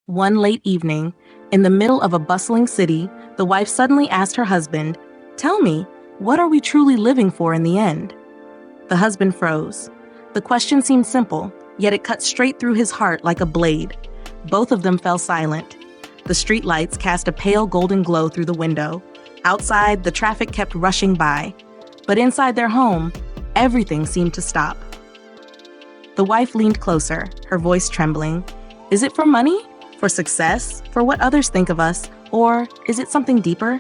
One late evening, in the middle of a bustling city, the wife suddenly asked her husband, "Tell me, what are we truly living for in the end?" The husband froze. The question seemed simple, yet it cut straight through his heart like a blade. Both of them fell silent. The street lights cast a pale golden glow through the window. Outside, the traffic kept rushing by. But inside their home, everything seemed to stop. The wife leaned closer, her voice trembling. "Is it for money? For success? For what others think of us? Or is it something deeper?"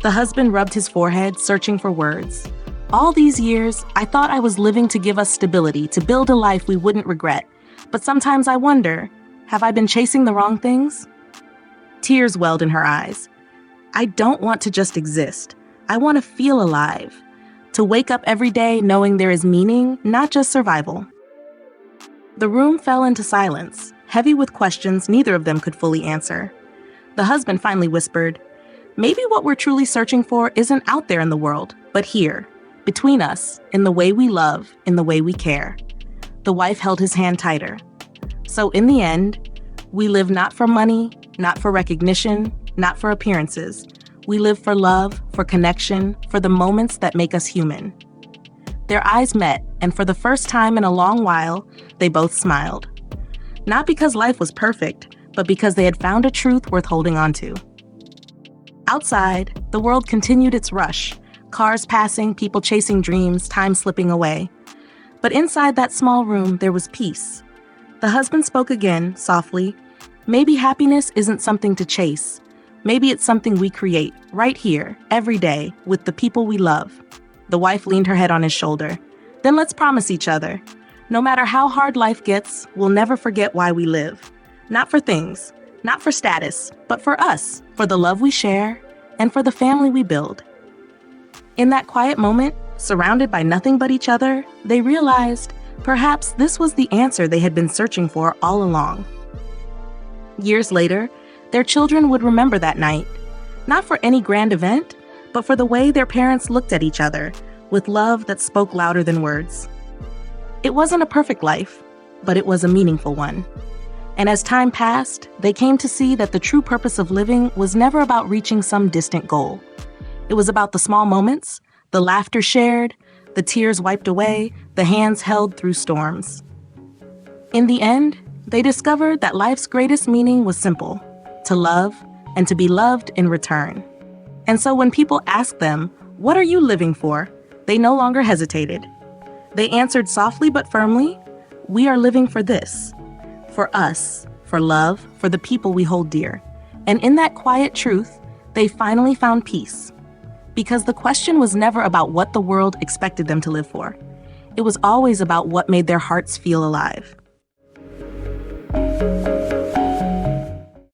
The husband rubbed his forehead, searching for words. "All these years, I thought I was living to give us stability, to build a life we wouldn't regret. But sometimes I wonder, have I been chasing the wrong things?" Tears welled in her eyes. "I don't want to just exist. I want to feel alive. To wake up every day knowing there is meaning, not just survival." The room fell into silence, heavy with questions neither of them could fully answer. The husband finally whispered, "Maybe what we're truly searching for isn't out there in the world, but here, between us, in the way we love, in the way we care." The wife held his hand tighter. "So in the end, we live not for money, not for recognition, not for appearances. We live for love, for connection, for the moments that make us human." Their eyes met, and for the first time in a long while, they both smiled. Not because life was perfect, but because they had found a truth worth holding on to. Outside, the world continued its rush. Cars passing, people chasing dreams, time slipping away. But inside that small room, there was peace. The husband spoke again, softly. "Maybe happiness isn't something to chase. Maybe it's something we create, right here, every day, with the people we love." The wife leaned her head on his shoulder. "Then let's promise each other. No matter how hard life gets, we'll never forget why we live. Not for things, not for status, but for us, for the love we share, and for the family we build." In that quiet moment, surrounded by nothing but each other, they realized perhaps this was the answer they had been searching for all along. Years later, their children would remember that night, not for any grand event, but for the way their parents looked at each other, with love that spoke louder than words. It wasn't a perfect life, but it was a meaningful one. And as time passed, they came to see that the true purpose of living was never about reaching some distant goal. It was about the small moments, the laughter shared, the tears wiped away, the hands held through storms. In the end, they discovered that life's greatest meaning was simple: to love and to be loved in return. And so when people asked them, "What are you living for?" they no longer hesitated. They answered softly but firmly, "We are living for this. For us, for love, for the people we hold dear." And in that quiet truth, they finally found peace. Because the question was never about what the world expected them to live for. It was always about what made their hearts feel alive.